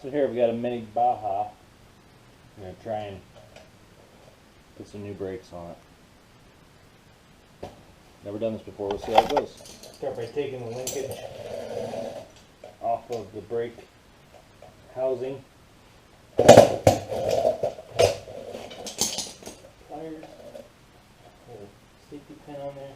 So here we've got a Mini Baja. I'm going to try and put some new brakes on it. Never done this before, we'll see how it goes. Start by taking the linkage off of the brake housing. Pliers. Put a safety pin on there.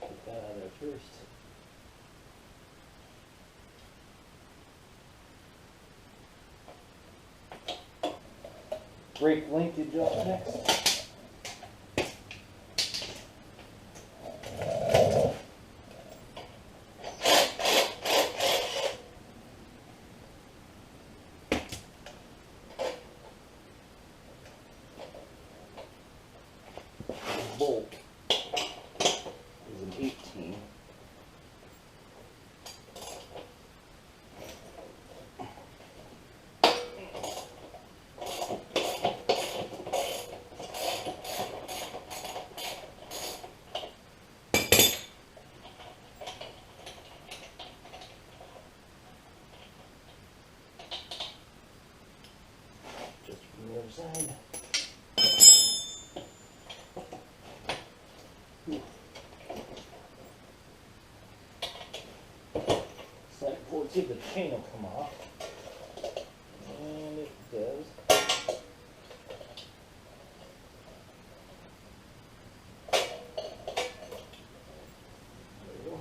Get that out of there first. Brake linkage off next. Bolt is an 18. Just from the other side. Slide forward, see if the chain will come off. And it does. There we go.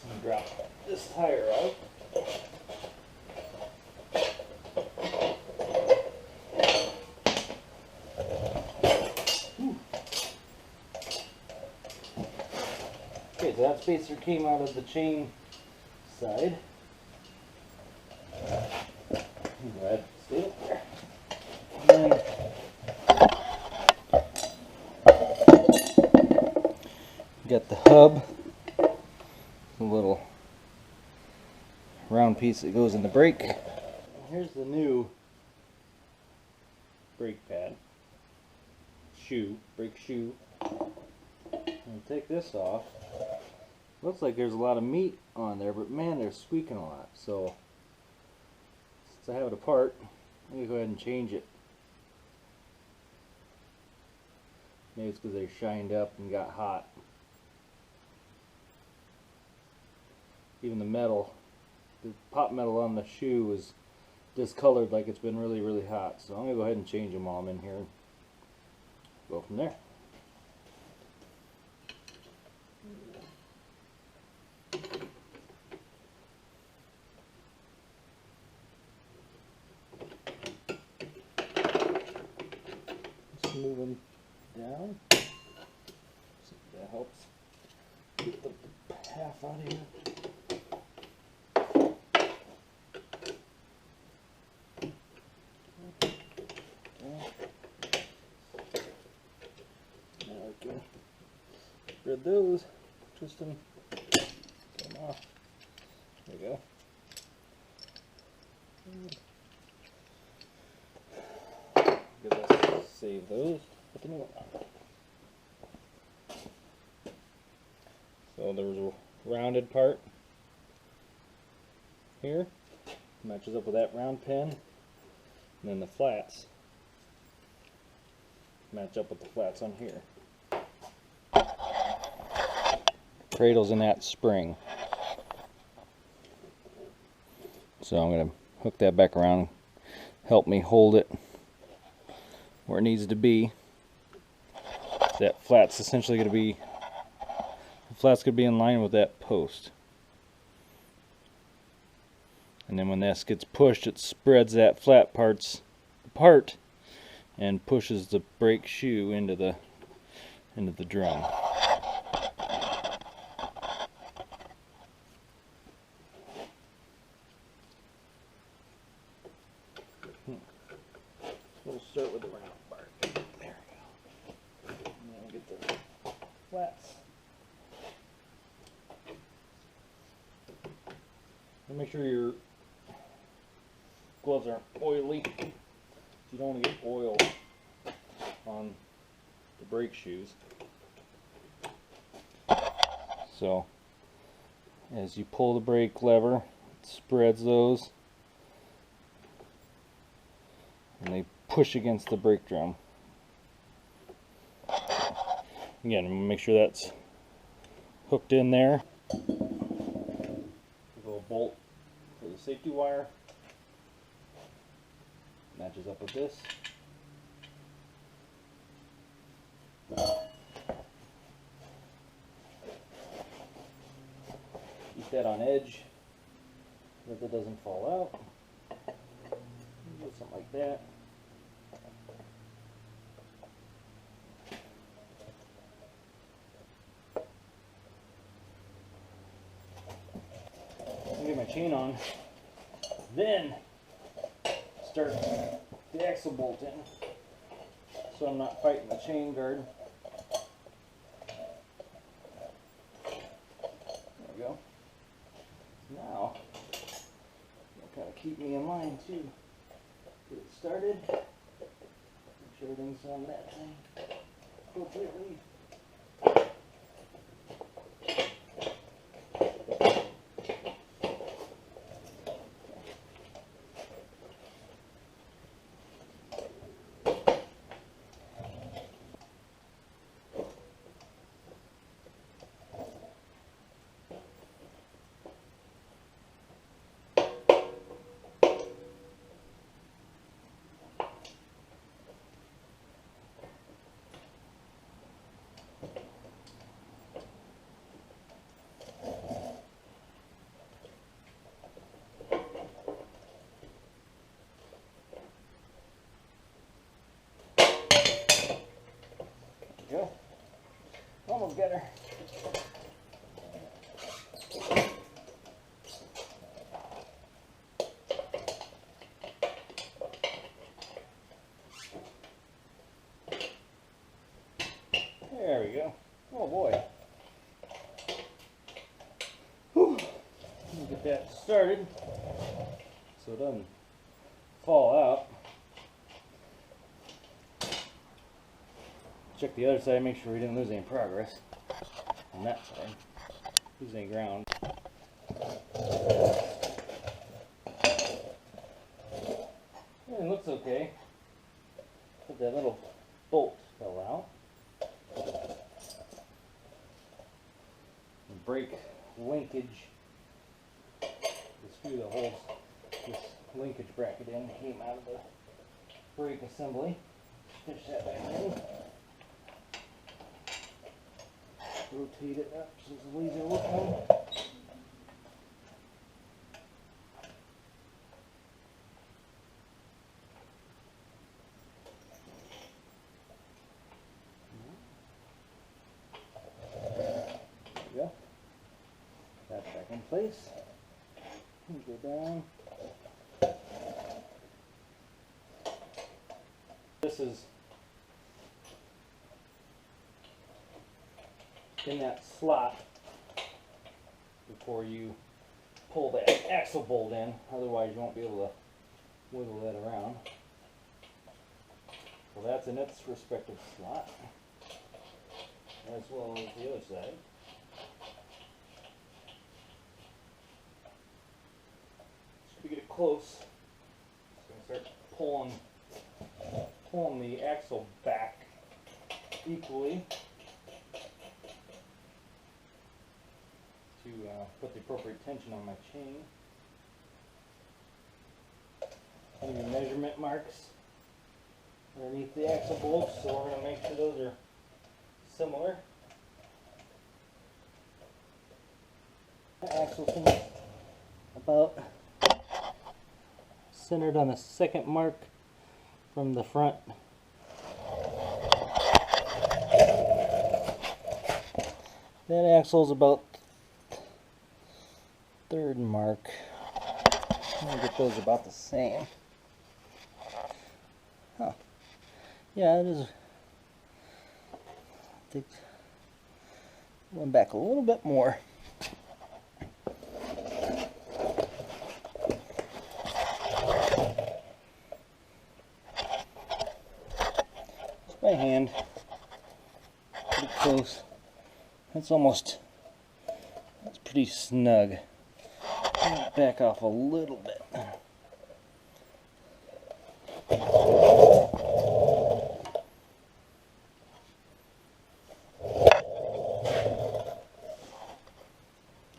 And drop this tire out. Okay, so that spacer came out of the chain side. Go ahead, stay up there. And then got the hub, the little round piece that goes in the brake. Here's the new brake pad, brake shoe. And take this off. Looks like there's a lot of meat on there, but man, they're squeaking a lot. So since I have it apart, I'm gonna go ahead and change it. Maybe it's because they shined up and got hot. Even the metal, the pot metal on the shoe is discolored like it's been really, really hot. So I'm gonna go ahead and change them while I'm in here and go from there. Just move them down. See if that helps get the half out of here. Now we can rid those, twist them, get them off. There we go. Let's save those. Put the new one on. So there was a rounded part here, matches up with that round pin, and then the flats match up with the flats on here. Cradle's in that spring. So I'm going to hook that back around, help me hold it where it needs to be. That flat's essentially going to be, the flat's going to be in line with that post. And then when this gets pushed, it spreads that flat parts apart and pushes the brake shoe into the drum. We'll start with the round part. There we go. And then we'll get the flats. And make sure your gloves aren't oily. You don't want to get oil on the brake shoes. So as you pull the brake lever, it spreads those and they push against the brake drum. Again, make sure that's hooked in there. A little bolt for the safety wire. Matches up with this. Keep that on edge so that it doesn't fall out. Do something like that. Get my chain on, then start the axle bolt in, so I'm not fighting the chain guard. There we go. Now, it'll kind of keep me in line too. Get it started. Make sure everything's on that thing appropriately. Go. Almost got her. There we go. Oh boy. Whew. Let me get that started so it doesn't fall out. Check the other side, make sure we didn't lose any progress on that side. Lose any ground. Everything looks okay. But that little bolt fell out. The brake linkage, the screw that holds this linkage bracket in, came out of the brake assembly. Fish that back in. Rotate it up so the laser will come. There we go. That's back in place. Go down. This is in that slot before you pull that axle bolt in, otherwise you won't be able to wiggle that around. So that's in its respective slot, as well as the other side. Just to get it close, I'm going to start pulling the axle back equally to put the appropriate tension on my chain. Any measurement marks underneath the axle bolts, so we're going to make sure those are similar. The axle thing about centered on the second mark from the front. That axle's about third mark. I'm gonna get those about the same. Huh. Yeah, it is. I think went back a little bit more. by hand. Pretty close. That's pretty snug. Back off a little bit.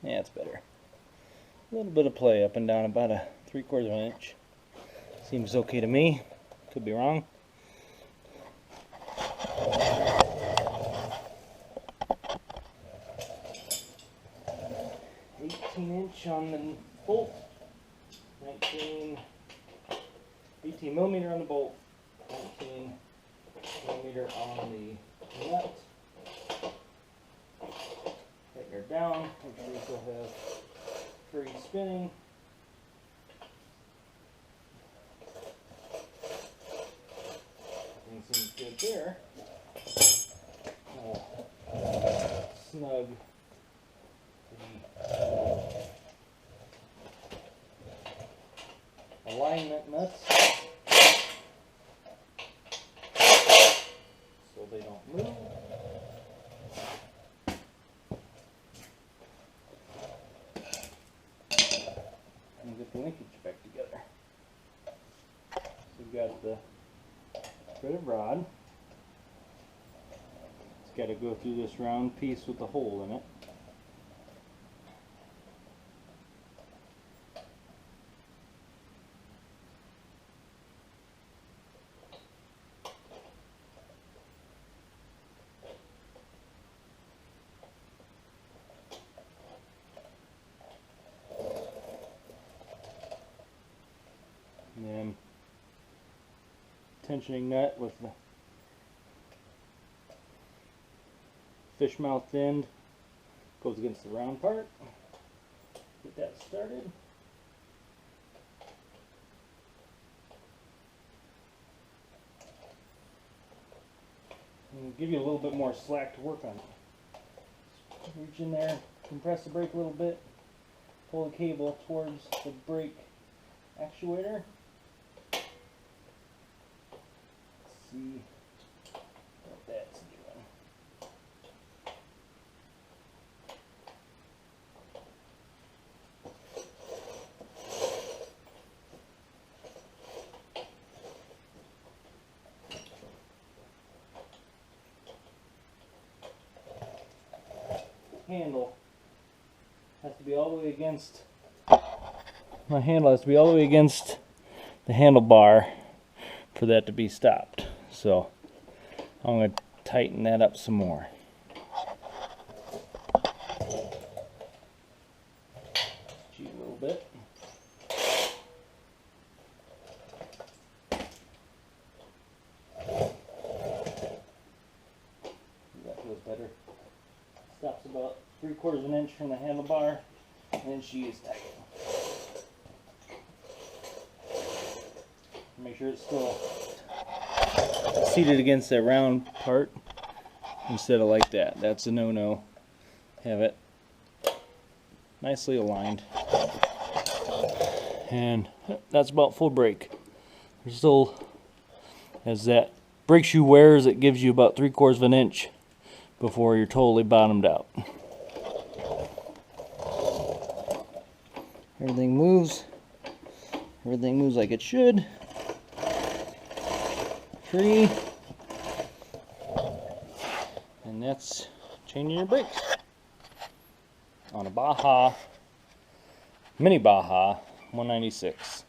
Yeah, it's better. A little bit of play up and down, about a 3/4 of an inch. Seems okay to me. Could be wrong. 18" on the bolt, 18 millimeter on the bolt, 19 millimeter on the nut. Tighten her down, make sure you still have free spinning. Everything seems good there. Snug the alignment nuts so they don't move. And get the linkage back together. So we've got the threaded rod. It's got to go through this round piece with the hole in it. And then tensioning nut with the fish mouth end goes against the round part. Get that started. And give you a little bit more slack to work on. Reach in there, compress the brake a little bit, pull the cable towards the brake actuator. See what that's doing. Handle has to be all the way against, my handle has to be all the way against the handlebar for that to be stopped. So I'm going to tighten that up some more. Cheat a little bit. That feels better. Stops about 3/4 of an inch from the handlebar, and then she is tight. Make sure it's still seated against that round part instead of like that. That's a no-no. Have it nicely aligned. And that's about full brake. There's still, as that brake shoe wears, it gives you about 3/4 of an inch before you're totally bottomed out. Everything moves. Everything moves like it should. Free. And that's changing your brakes on a Baja, Mini Baja 196.